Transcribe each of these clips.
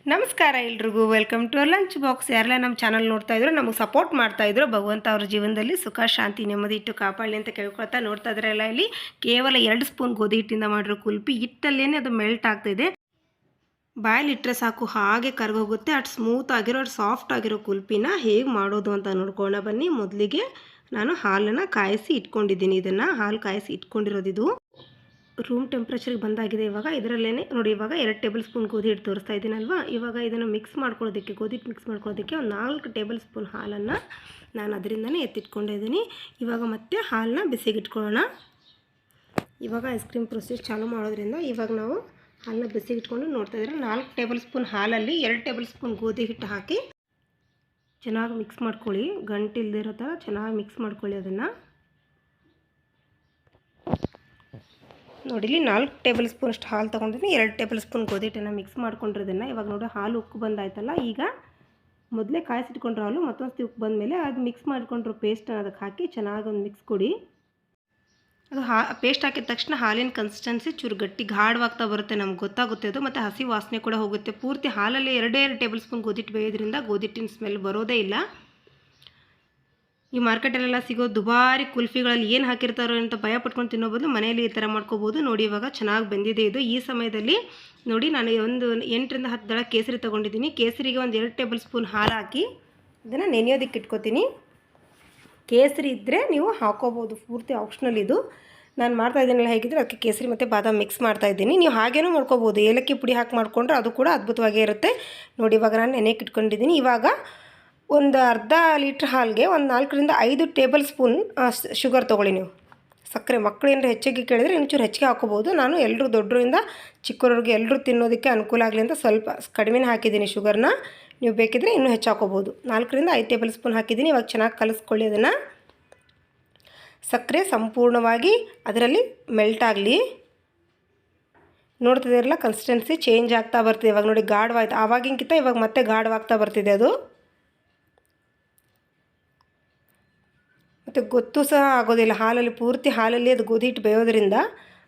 ನಮಸ್ಕಾರ ಎಲ್ರಿಗೂ, welcome to lunch box. ಯಾರೆಲ್ಲ ನಮ್ಮ ಚಾನಲ್ ನೋಡ್ತಾ ಇದ್ರು, ನಮಗೆ ಸಪೋರ್ಟ್ ಮಾಡ್ತಾ ಇದ್ರು, ಭಗವಂತ ಅವ್ರ ಜೀವನದಲ್ಲಿ ಸುಖ ಶಾಂತಿ ನೆಮ್ಮದಿ ಇಟ್ಟು ಕಾಪಾಡಲಿ ಅಂತ ಕೇಳ್ಕೊಳ್ತಾ ನೋಡ್ತಾ ಇದ್ರಲ್ಲ. ಇಲ್ಲಿ ಕೇವಲ 2 ಸ್ಪೂನ್ ಗೋಧಿ ಹಿಟ್ಟಿಂದ ಮಾಡಿರೋ ಕುಲ್ಫಿ. ಹಿಟ್ಟಲ್ಲೇ ಅದು ಮೆಲ್ಟ್ ಆಗ್ತಾಯಿದೆ. ಬಾಯಲ್ಲಿ ಇಟ್ಟರೆ ಸಾಕು ಹಾಗೆ ಕರಗೋಗುತ್ತೆ. ಅಷ್ಟು ಸ್ಮೂತ್ ಆಗಿರೋ, ಅಷ್ಟು ಸಾಫ್ಟ್ ಆಗಿರೋ ಕುಲ್ಫಿನ ಹೇಗೆ ಮಾಡೋದು ಅಂತ ನೋಡ್ಕೊಳ್ಳೋಣ ಬನ್ನಿ. ಮೊದಲಿಗೆ ನಾನು ಹಾಲನ್ನು ಕಾಯಿಸಿ ಇಟ್ಕೊಂಡಿದ್ದೀನಿ. ಇದನ್ನು ಹಾಲು ಕಾಯಿಸಿ ಇಟ್ಕೊಂಡಿರೋದಿದು ರೂಮ್ ಟೆಂಪ್ರೇಚರ್ಗೆ ಬಂದಾಗಿದೆ. ಇವಾಗ ಇದರಲ್ಲೇ ನೋಡಿ, ಇವಾಗ 2 ಟೇಬಲ್ ಸ್ಪೂನ್ ಗೋಧಿ ಹಿಟ್ಟು ತೋರಿಸ್ತಾ ಇದ್ದೀನಲ್ವಾ. ಇವಾಗ ಇದನ್ನು ಮಿಕ್ಸ್ ಮಾಡ್ಕೊಳ್ಳೋದಕ್ಕೆ, ಗೋಧಿ ಹಿಟ್ಟು ಮಿಕ್ಸ್ ಮಾಡ್ಕೊಳ್ಳೋದಕ್ಕೆ ಒಂದು 4 ಟೇಬಲ್ ಸ್ಪೂನ್ ಹಾಲನ್ನು ನಾನು ಅದರಿಂದನೇ ಎತ್ತಿಟ್ಕೊಂಡಿದ್ದೀನಿ. ಇವಾಗ ಮತ್ತೆ ಹಾಲನ್ನ ಬಿಸಿಗೆ ಇಟ್ಕೊಳ್ಳೋಣ. ಇವಾಗ ಐಸ್ ಕ್ರೀಮ್ ಪ್ರೊಸೆಸ್ ಚಾಲೂ ಮಾಡೋದ್ರಿಂದ ಇವಾಗ ನಾವು ಹಾಲನ್ನ ಬಿಸಿಗೆ ಇಟ್ಕೊಂಡು ನೋಡ್ತಾ ಇದ್ದೀರ. 4 ಟೇಬಲ್ ಸ್ಪೂನ್ ಹಾಲಲ್ಲಿ 2 ಟೇಬಲ್ ಸ್ಪೂನ್ ಗೋಧಿ ಹಿಟ್ಟು ಹಾಕಿ ಚೆನ್ನಾಗಿ ಮಿಕ್ಸ್ ಮಾಡ್ಕೊಳ್ಳಿ. ಗಂಟಿಲ್ದಿರೋ ಥರ ಚೆನ್ನಾಗಿ ಮಿಕ್ಸ್ ಮಾಡ್ಕೊಳ್ಳಿ. ಅದನ್ನು ನೋಡಿ, ಇಲ್ಲಿ 4 ಟೇಬಲ್ ಸ್ಪೂನ್ ಅಷ್ಟು ಹಾಲು ತೊಗೊಂಡಿದ್ದೀನಿ. 2 ಟೇಬಲ್ ಸ್ಪೂನ್ ಗೋಧಿ ಹಿಟ್ಟನ್ನು ಮಿಕ್ಸ್ ಮಾಡ್ಕೊಂಡಿರೋದನ್ನು ಇವಾಗ ನೋಡಿ ಹಾಲು ಉಕ್ಕು ಬಂದಾಯ್ತಲ್ಲ. ಈಗ ಮೊದಲೇ ಕಾಯಿಸಿಟ್ಕೊಂಡ್ರೆ ಹಾಲು ಮತ್ತೊಂದು ಸತಿ ಉಕ್ಕು ಬಂದಮೇಲೆ ಅದು ಮಿಕ್ಸ್ ಮಾಡ್ಕೊಂಡ್ರು ಪೇಸ್ಟನ್ನು ಅದಕ್ಕೆ ಹಾಕಿ ಚೆನ್ನಾಗಿ ಒಂದು ಮಿಕ್ಸ್ ಕೊಡಿ. ಅದು ಪೇಸ್ಟ್ ಹಾಕಿದ ತಕ್ಷಣ ಹಾಲಿನ ಕನ್ಸಿಸ್ಟೆನ್ಸಿ ಚೂರು ಗಟ್ಟಿ ಗಾಢವಾಗ್ತಾ ಬರುತ್ತೆ, ನಮ್ಗೆ ಗೊತ್ತಾಗುತ್ತೆ ಅದು. ಮತ್ತು ಹಸಿ ವಾಸನೆ ಕೂಡ ಹೋಗುತ್ತೆ. ಪೂರ್ತಿ ಹಾಲಲ್ಲಿ 2 ಟೇಬಲ್ ಸ್ಪೂನ್ ಗೋಧಿ ಹಿಟ್ಟು ಬೇಯೋದ್ರಿಂದ ಗೋಧಿ ಹಿಟ್ಟಿನ ಸ್ಮೆಲ್ ಬರೋದೇ ಇಲ್ಲ. ಈ ಮಾರ್ಕೆಟಲ್ಲೆಲ್ಲ ಸಿಗೋ ದುಬಾರಿ ಕುಲ್ಫಿಗಳಲ್ಲಿ ಏನು ಹಾಕಿರ್ತಾರೋ ಅಂತ ಭಯ ಪಟ್ಕೊಂಡು ತಿನ್ನೋ ಬದಲು ಮನೆಯಲ್ಲಿ ಈ ಥರ ಮಾಡ್ಕೋಬೋದು. ನೋಡಿ, ಇವಾಗ ಚೆನ್ನಾಗಿ ಬೆಂದಿದೆ ಇದು. ಈ ಸಮಯದಲ್ಲಿ ನೋಡಿ, ನಾನು ಒಂದು 8 ರಿಂದ 10 ದಳ ಕೇಸರಿ ತೊಗೊಂಡಿದ್ದೀನಿ. ಕೇಸರಿಗೆ ಒಂದು 2 ಟೇಬಲ್ ಸ್ಪೂನ್ ಹಾಲು ಹಾಕಿ ಇದನ್ನು ನೆನೆಯೋದಕ್ಕೆ ಇಟ್ಕೋತೀನಿ. ಕೇಸರಿ ಇದ್ದರೆ ನೀವು ಹಾಕೋಬೋದು, ಪೂರ್ತಿ ಆಪ್ಷನಲ್ ಇದು. ನಾನು ಮಾಡ್ತಾಯಿದ್ದೀನಲ್ಲ ಹೇಗಿದ್ದರೆ ಅದಕ್ಕೆ ಕೇಸರಿ ಮತ್ತು ಬಾದಾಮ್ ಮಿಕ್ಸ್ ಮಾಡ್ತಾಯಿದ್ದೀನಿ. ನೀವು ಹಾಗೇನೂ ಮಾಡ್ಕೋಬೋದು. ಏಲಕ್ಕಿ ಪುಡಿ ಹಾಕಿ ಮಾಡಿಕೊಂಡ್ರೆ ಅದು ಕೂಡ ಅದ್ಭುತವಾಗೇ ಇರುತ್ತೆ. ನೋಡಿ, ಇವಾಗ ನಾನು ನೆನೆಯಕ್ಕೆ ಇಟ್ಕೊಂಡಿದ್ದೀನಿ. ಇವಾಗ ಒಂದು ಅರ್ಧ ಲೀಟ್ರ್ ಹಾಲಿಗೆ ಒಂದು 4 ರಿಂದ 5 ಟೇಬಲ್ ಸ್ಪೂನ್ ಶುಗರ್ ತೊಗೊಳ್ಳಿ. ನೀವು ಸಕ್ಕರೆ ಮಕ್ಕಳು ಏನಾರು ಹೆಚ್ಚಿಗೆ ಕೇಳಿದರೆ ಇನ್ನೊಂಚೂರು ಹೆಚ್ಚಿಗೆ ಹಾಕೋಬೋದು. ನಾನು ಎಲ್ಲರೂ ದೊಡ್ಡರಿಂದ ಚಿಕ್ಕವರಿಗೆ ಎಲ್ಲರೂ ತಿನ್ನೋದಕ್ಕೆ ಅನುಕೂಲ ಆಗಲಿ ಅಂತ ಸ್ವಲ್ಪ ಕಡಿಮೆನೇ ಹಾಕಿದ್ದೀನಿ ಶುಗರ್ನ. ನೀವು ಬೇಕಿದ್ದರೆ ಇನ್ನೂ ಹೆಚ್ಚು ಹಾಕೋಬೋದು. 4 ರಿಂದ 5 ಟೇಬಲ್ ಸ್ಪೂನ್ ಹಾಕಿದ್ದೀನಿ. ಇವಾಗ ಚೆನ್ನಾಗಿ ಕಲಿಸ್ಕೊಳ್ಳಿ ಅದನ್ನು. ಸಕ್ಕರೆ ಸಂಪೂರ್ಣವಾಗಿ ಅದರಲ್ಲಿ ಮೆಲ್ಟ್ ಆಗಲಿ. ನೋಡ್ತಿದ್ದೀರಲ್ಲ, ಕನ್ಸಿಸ್ಟೆನ್ಸಿ ಚೇಂಜ್ ಆಗ್ತಾ ಬರ್ತಿದೆ. ಇವಾಗ ನೋಡಿ ಗಾಢವಾಯ್ತು. ಆವಾಗಿನಕ್ಕಿಂತ ಇವಾಗ ಮತ್ತೆ ಗಾಢವಾಗ್ತಾ ಬರ್ತಿದೆ ಅದು. ಮತ್ತು ಗೊತ್ತು ಸಹ ಆಗೋದಿಲ್ಲ. ಹಾಲಲ್ಲಿ ಪೂರ್ತಿ ಹಾಲಲ್ಲಿ ಅದು ಗೋಧಿ ಹಿಟ್ಟು ಬೇಯೋದ್ರಿಂದ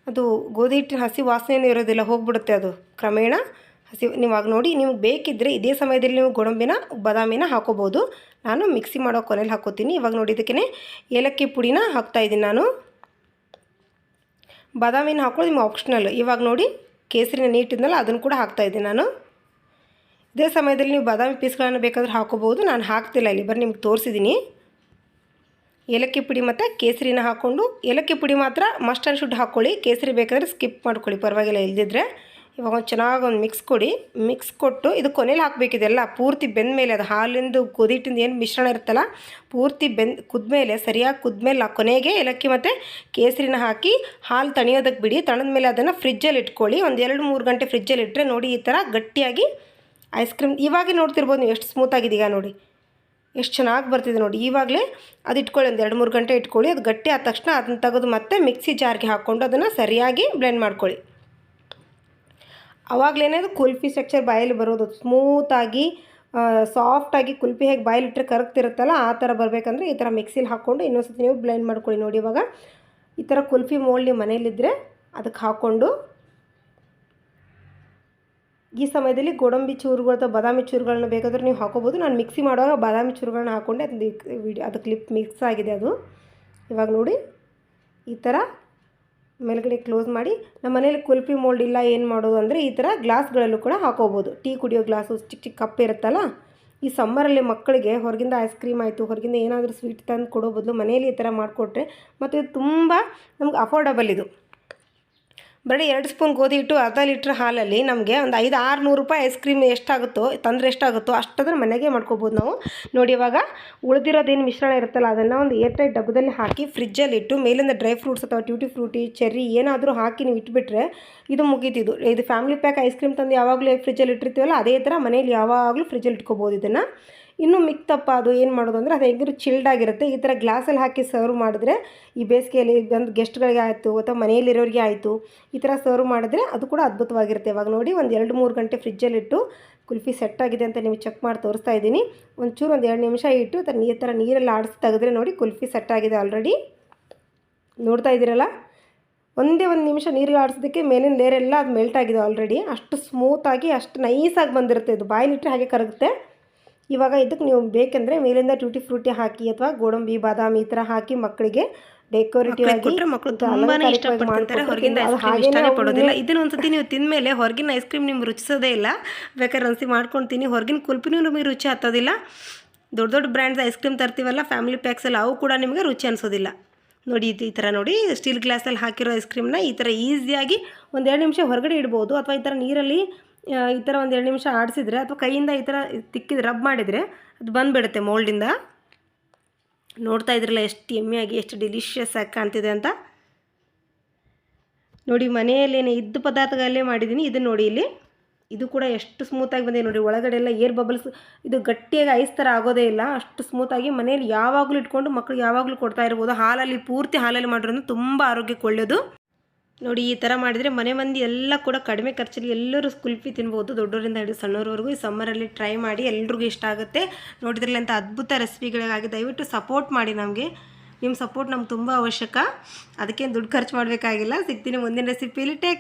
ಅದು ಗೋಧಿ ಹಿಟ್ಟಿನ ಹಸಿ ವಾಸನೆಯೂ ಇರೋದಿಲ್ಲ, ಹೋಗ್ಬಿಡುತ್ತೆ ಅದು ಕ್ರಮೇಣ ಹಸಿ. ನೀವಾಗ ನೋಡಿ, ನಿಮ್ಗೆ ಬೇಕಿದ್ದರೆ ಇದೇ ಸಮಯದಲ್ಲಿ ನೀವು ಗೋಡಂಬಿನ ಬಾದಾಮಿನ ಹಾಕೋಬೋದು. ನಾನು ಮಿಕ್ಸಿ ಮಾಡೋ ಕೊನೆಯಲ್ಲಿ ಹಾಕೋತೀನಿ. ಇವಾಗ ನೋಡಿ, ಇದಕ್ಕೆ ಏಲಕ್ಕಿ ಪುಡಿನ ಹಾಕ್ತಾಯಿದ್ದೀನಿ ನಾನು. ಬಾದಾಮಿನ ಹಾಕೊಳ್ಳೋದು ನಿಮ್ಮ ಆಪ್ಷನಲ್. ಇವಾಗ ನೋಡಿ, ಕೇಸರಿನ ನೀಟಿದ್ನಲ್ಲ ಅದನ್ನು ಕೂಡ ಹಾಕ್ತಾಯಿದ್ದೀನಿ ನಾನು. ಇದೇ ಸಮಯದಲ್ಲಿ ನೀವು ಬಾದಾಮಿ ಪೀಸ್ಗಳನ್ನು ಬೇಕಾದ್ರೆ ಹಾಕೋಬೋದು. ನಾನು ಹಾಕ್ತಿಲ್ಲ, ಇಲ್ಲಿ ಬರೀ ನಿಮ್ಗೆ ತೋರಿಸಿದ್ದೀನಿ. ಏಲಕ್ಕಿ ಪುಡಿ ಮತ್ತು ಕೇಸರಿನ ಹಾಕ್ಕೊಂಡು, ಏಲಕ್ಕಿ ಪುಡಿ ಮಾತ್ರ ಮಸ್ಟ್ ಆ್ಯಂಡ್ ಶುಡ್ ಹಾಕ್ಕೊಳ್ಳಿ. ಕೇಸರಿ ಬೇಕಾದರೆ ಸ್ಕಿಪ್ ಮಾಡ್ಕೊಳ್ಳಿ, ಪರವಾಗಿಲ್ಲ. ಇಲ್ದಿದ್ರೆ ಇವಾಗ ಒಂದು ಚೆನ್ನಾಗಿ ಒಂದು ಮಿಕ್ಸ್ ಕೊಡಿ. ಮಿಕ್ಸ್ ಕೊಟ್ಟು ಇದು ಕೊನೆಯಲ್ಲಿ ಹಾಕಬೇಕಿದೆಲ್ಲ ಪೂರ್ತಿ ಬೆಂದ ಮೇಲೆ, ಅದು ಹಾಲಿಂದು ಗೋಧಿ ಹಿಟ್ಟಿಂದ ಏನು ಮಿಶ್ರಣ ಇರುತ್ತಲ್ಲ ಪೂರ್ತಿ ಕುದ್ಮೇಲೆ, ಸರಿಯಾಗಿ ಕುದ್ಮೇಲೆ ಕೊನೆಗೆ ಏಲಕ್ಕಿ ಮತ್ತು ಕೇಸರಿನ ಹಾಕಿ ಹಾಲು ತಣಿಯೋದಕ್ಕೆ ಬಿಡಿ. ತಣದ ಮೇಲೆ ಅದನ್ನು ಫ್ರಿಜ್ಜಲ್ಲಿ ಇಟ್ಕೊಳ್ಳಿ. ಒಂದು 2-3 ಗಂಟೆ ಫ್ರಿಜ್ಜಲ್ಲಿ ಇಟ್ಟರೆ ನೋಡಿ ಈ ಥರ ಗಟ್ಟಿಯಾಗಿ ಐಸ್ ಕ್ರೀಮ್ ಇವಾಗೇ ನೋಡ್ತಿರ್ಬೋದು ನೀವು ಎಷ್ಟು ಸ್ಮೂತಾಗಿದೀಗ ನೋಡಿ, ಎಷ್ಟು ಚೆನ್ನಾಗಿ ಬರ್ತಿದೆ ನೋಡಿ. ಇವಾಗಲೇ ಅದು ಇಟ್ಕೊಳ್ಳಿ, ಒಂದು 2-3 ಗಂಟೆ ಇಟ್ಕೊಳ್ಳಿ. ಅದು ಗಟ್ಟಿ ಆದ ತಕ್ಷಣ ಅದನ್ನು ತೆಗೆದು ಮತ್ತೆ ಮಿಕ್ಸಿ ಜಾರ್ಗೆ ಹಾಕ್ಕೊಂಡು ಅದನ್ನು ಸರಿಯಾಗಿ ಬ್ಲೆಂಡ್ ಮಾಡ್ಕೊಳ್ಳಿ. ಆವಾಗಲೇ ಅದು ಕುಲ್ಫಿ ಸ್ಟ್ರಕ್ಚರ್ ಬಾಯಲ್ಲಿ ಬರೋದು. ಸ್ಮೂತಾಗಿ ಸಾಫ್ಟಾಗಿ ಕುಲ್ಫಿ ಹೇಗೆ ಬಾಯಲ್ಲಿಟ್ಟರೆ ಕರಗ್ತಿರುತ್ತಲ್ಲ ಆ ಥರ ಬರಬೇಕಂದ್ರೆ ಈ ಥರ ಮಿಕ್ಸಿಲಿ ಹಾಕ್ಕೊಂಡು ಇನ್ನೊಂದ್ಸತಿ ನೀವು ಬ್ಲೆಂಡ್ ಮಾಡ್ಕೊಳ್ಳಿ. ನೋಡಿ, ಇವಾಗ ಈ ಥರ ಕುಲ್ಫಿ ಮೋಲ್ಡ್ ನೀವು ಮನೇಲಿದ್ದರೆ ಅದಕ್ಕೆ ಹಾಕ್ಕೊಂಡು ಈ ಸಮಯದಲ್ಲಿ ಗೋಡಂಬಿ ಚೂರುಗಳು ಅಥವಾ ಬಾದಾಮಿ ಚೂರುಗಳನ್ನ ಬೇಕಾದ್ರೆ ನೀವು ಹಾಕೋಬೋದು. ನಾನು ಮಿಕ್ಸಿ ಮಾಡುವಾಗ ಬಾದಾಮಿ ಚೂರುಗಳನ್ನ ಹಾಕ್ಕೊಂಡೆ. ಅದು ಕ್ಲಿಪ್ ಮಿಕ್ಸ್ ಆಗಿದೆ ಅದು. ಇವಾಗ ನೋಡಿ ಈ ಥರ ಮೇಲ್ಗಡೆ ಕ್ಲೋಸ್ ಮಾಡಿ. ನಮ್ಮ ಮನೇಲಿ ಕುಲ್ಫಿ ಮೋಲ್ಡ್ ಇಲ್ಲ, ಏನು ಮಾಡೋದು ಅಂದರೆ ಈ ಥರ ಗ್ಲಾಸ್ಗಳಲ್ಲೂ ಕೂಡ ಹಾಕೋಬೋದು. ಟೀ ಕುಡಿಯೋ ಗ್ಲಾಸು, ಚಿಕ್ಕ ಚಿಕ್ಕ ಕಪ್ ಇರುತ್ತಲ್ಲ. ಈ ಸಮ್ಮರಲ್ಲಿ ಮಕ್ಕಳಿಗೆ ಹೊರಗಿಂದ ಐಸ್ ಕ್ರೀಮ್ ಆಯಿತು, ಹೊರಗಿಂದ ಏನಾದರೂ ಸ್ವೀಟ್ ತಂದು ಕೊಡೋ ಬದಲು ಮನೇಲಿ ಈ ಥರ ಮಾಡಿಕೊಟ್ರೆ ಮತ್ತು ಇದು ತುಂಬ ನಮ್ಗೆ ಅಫೋರ್ಡಬಲ್. ಇದು ಬರೀ 2 ಸ್ಪೂನ್ ಗೋಧಿ ಹಿಟ್ಟು, ಅರ್ಧ ಲೀಟ್ರ್ ಹಾಲಲ್ಲಿ ನಮಗೆ ಒಂದು 500-600 ರೂಪಾಯಿ ಐಸ್ ಕ್ರೀಮ್ ಎಷ್ಟಾಗುತ್ತೋ, ತಂದರೆ ಎಷ್ಟಾಗುತ್ತೋ ಅಷ್ಟದನ್ನು ಮನೆಗೆ ಮಾಡ್ಕೋಬೋದು ನಾವು. ನೋಡಿ, ಇವಾಗ ಉಳಿದಿರೋದೇನು ಮಿಶ್ರಣ ಇರುತ್ತಲ್ಲ ಅದನ್ನು ಒಂದು ಏರ್ಟೈಟ್ ಡಬ್ಬದಲ್ಲಿ ಹಾಕಿ ಫ್ರಿಜ್ಜಲ್ಲಿ ಇಟ್ಟು ಮೇಲಿಂದ ಡ್ರೈ ಫ್ರೂಟ್ಸ್ ಅಥವಾ ಟ್ಯೂಟಿ ಫ್ರೂಟಿ, ಚೆರ್ರಿ ಏನಾದರೂ ಹಾಕಿ ನೀವು ಇಟ್ಬಿಟ್ರೆ ಇದು ಮುಗೀತಿದ್ದು. ಇದು ಫ್ಯಾಮಿಲಿ ಪ್ಯಾಕ್ ಐಸ್ ಕ್ರೀಮ್ ತಂದು ಯಾವಾಗಲೂ ಫ್ರಿಜ್ಜಲ್ಲಿ ಇಟ್ಟಿರ್ತೀವಲ್ಲ ಅದೇ ಥರ ಮನೇಲಿ ಯಾವಾಗಲೂ ಫ್ರಿಜ್ಜಲ್ಲಿ ಇಟ್ಕೋಬೋದು. ಇದನ್ನು ಇನ್ನೂ ಮಿಕ್ತಪ್ಪ ಅದು ಏನು ಮಾಡೋದು ಅಂದರೆ ಅದು ಹೆಂಗಿರು ಚಿಲ್ಡಾಗಿರುತ್ತೆ. ಈ ಥರ ಗ್ಲಾಸಲ್ಲಿ ಹಾಕಿ ಸರ್ವ್ ಮಾಡಿದ್ರೆ ಈ ಬೇಸಿಗೆಯಲ್ಲಿ ಬಂದು ಗೆಸ್ಟ್ಗಳಿಗೆ ಆಯಿತು ಅಥವಾ ಮನೆಯಲ್ಲಿರೋರಿಗೆ ಆಯಿತು, ಈ ಥರ ಸರ್ವ್ ಮಾಡಿದ್ರೆ ಅದು ಕೂಡ ಅದ್ಭುತವಾಗಿರುತ್ತೆ. ಇವಾಗ ನೋಡಿ, ಒಂದು 2-3 ಗಂಟೆ ಫ್ರಿಜ್ಜಲ್ಲಿಟ್ಟು ಕುಲ್ಫಿ ಸೆಟ್ ಆಗಿದೆ ಅಂತ ನಿಮಗೆ ಚೆಕ್ ಮಾಡಿ ತೋರಿಸ್ತಾ ಇದ್ದೀನಿ. ಒಂಚೂರು ಒಂದು 2 ನಿಮಿಷ ಇಟ್ಟು ಈ ಥರ ನೀರಲ್ಲಿ ಆಡಿಸಿ ತೆಗೆದ್ರೆ ನೋಡಿ ಕುಲ್ಫಿ ಸೆಟ್ ಆಗಿದೆ ಆಲ್ರೆಡಿ. ನೋಡ್ತಾ ಇದ್ದೀರಲ್ಲ, ಒಂದೇ ಒಂದು ನಿಮಿಷ ನೀರಿಗೆ ಆಡಿಸೋದಕ್ಕೆ ಮೇಲಿನ ಲೇಯರ್ ಎಲ್ಲ ಅದು ಮೆಲ್ಟ್ ಆಗಿದೆ ಆಲ್ರೆಡಿ. ಅಷ್ಟು ಸ್ಮೂತಾಗಿ ಅಷ್ಟು ನೈಸಾಗಿ ಬಂದಿರುತ್ತೆ. ಇದು ಬಾಯಿಲಿಟ್ಟರೆ ಹಾಗೆ ಕರಗುತ್ತೆ. ಇವಾಗ ಇದಕ್ಕೆ ನೀವು ಬೇಕೆಂದರೆ ಮೇಲಿಂದ ಟ್ಯೂಟಿ ಫ್ರೂಟಿ ಹಾಕಿ ಅಥವಾ ಗೋಡಂಬಿ ಬಾದಾಮಿ ಈ ಥರ ಹಾಕಿ ಮಕ್ಕಳಿಗೆ ಡೆಕೋರೇಟಿವ್ ಆಗಿ ಕೊಟ್ಟರೆ ಮಕ್ಕಳು ತುಂಬಾನೇ ಇಷ್ಟಪಡ್ತಾರೆ. ಹೊರಗಿಂದ ಐಸ್ ಕ್ರೀಮ್ ಇಷ್ಟನೇ ಪಡೋದಿಲ್ಲ. ಇದನ್ನ ಒಂದ್ಸತಿ ನೀವು ತಿಂದಮೇಲೆ ಹೊರಗಿನ ಐಸ್ ಕ್ರೀಮ್ ನಿಮ್ಗೆ ರುಚಿಸೋದೇ ಇಲ್ಲ. ಬೇಕಾದ್ರೆ ಒಂದ್ಸತಿ ಮಾಡ್ಕೊಳ್ತೀನಿ. ಹೊರಗಿನ ಕುಲ್ಪಿನೂ ನಿಮಗೆ ರುಚಿ ಹತ್ತೋದಿಲ್ಲ. ದೊಡ್ಡ ದೊಡ್ಡ ಬ್ರ್ಯಾಂಡ್ಸ್ ಐಸ್ ಕ್ರೀಮ್ ತರ್ತೀವಲ್ಲ ಫ್ಯಾಮಿಲಿ ಪ್ಯಾಕ್ಸ್ ಎಲ್ಲ, ಅವು ಕೂಡ ನಿಮಗೆ ರುಚಿ ಅನಿಸೋದಿಲ್ಲ. ನೋಡಿ ಈ ಥರ ನೋಡಿ ಸ್ಟೀಲ್ ಗ್ಲಾಸಲ್ಲಿ ಹಾಕಿರೋ ಐಸ್ ಕ್ರೀಮ್ನ ಈ ಥರ ಈಸಿಯಾಗಿ 1-2 ನಿಮಿಷ ಹೊರಗಡೆ ಇಡ್ಬೋದು. ಅಥವಾ ಈ ಥರ ನೀರಲ್ಲಿ ಈ ಥರ 1-2 ನಿಮಿಷ ಆಡಿಸಿದ್ರೆ ಅಥವಾ ಕೈಯಿಂದ ಈ ಥರ ತಿಕ್ಕಿದ್ರೆ ರಬ್ ಮಾಡಿದರೆ ಅದು ಬಂದುಬಿಡುತ್ತೆ ಮೋಲ್ಡಿಂದ. ನೋಡ್ತಾ ಇದ್ರಲ್ಲ ಎಷ್ಟು ಎಮ್ಮೆಯಾಗಿ ಎಷ್ಟು ಡಿಲಿಷಿಯಸ್ ಆಗಿ ಕಾಣ್ತಿದೆ ಅಂತ. ನೋಡಿ ಮನೆಯಲ್ಲೇನೆ ಇದ್ದ ಪದಾರ್ಥಗಳಲ್ಲೇ ಮಾಡಿದ್ದೀನಿ. ಇದನ್ನು ನೋಡಿ ಇಲ್ಲಿ ಇದು ಕೂಡ ಎಷ್ಟು ಸ್ಮೂತಾಗಿ ಬಂದಿದೆ ನೋಡಿ. ಒಳಗಡೆ ಎಲ್ಲ ಏರ್ ಬಬಲ್ಸ್, ಇದು ಗಟ್ಟಿಯಾಗಿ ಐಸ್ ಥರ ಆಗೋದೇ ಇಲ್ಲ. ಅಷ್ಟು ಸ್ಮೂತಾಗಿ ಮನೇಲಿ ಯಾವಾಗಲೂ ಇಟ್ಕೊಂಡು ಮಕ್ಕಳಿಗೆ ಯಾವಾಗಲೂ ಕೊಡ್ತಾ ಇರ್ಬೋದು. ಪೂರ್ತಿ ಹಾಲಲ್ಲಿ ಮಾಡಿರೋದು ತುಂಬ ಆರೋಗ್ಯಕ್ಕೆ ಒಳ್ಳೆಯದು. ನೋಡಿ ಈ ಥರ ಮಾಡಿದರೆ ಮನೆ ಮಂದಿ ಎಲ್ಲ ಕೂಡ ಕಡಿಮೆ ಖರ್ಚಲ್ಲಿ ಎಲ್ಲರೂ ಕುಲ್ಫಿ ತಿನ್ಬೋದು, ದೊಡ್ಡವರಿಂದ ಹಿಡಿದು ಸಣ್ಣವರವರೆಗೂ. ಈ ಸಮ್ಮರಲ್ಲಿ ಟ್ರೈ ಮಾಡಿ, ಎಲ್ರಿಗೂ ಇಷ್ಟ ಆಗುತ್ತೆ. ನೋಡಿದ್ರಲ್ಲ ಅಂತ ಅದ್ಭುತ ರೆಸಿಪಿಗಳಿಗಾಗಿ ದಯವಿಟ್ಟು ಸಪೋರ್ಟ್ ಮಾಡಿ. ನಮಗೆ ನಿಮ್ಮ ಸಪೋರ್ಟ್ ನಮ್ಗೆ ತುಂಬ ಅವಶ್ಯಕ. ಅದಕ್ಕೇನು ದುಡ್ಡು ಖರ್ಚು ಮಾಡಬೇಕಾಗಿಲ್ಲ. ಸಿಗ್ತೀನಿ ಮುಂದಿನ ರೆಸಿಪಿಲಿ. ಟೇಕ್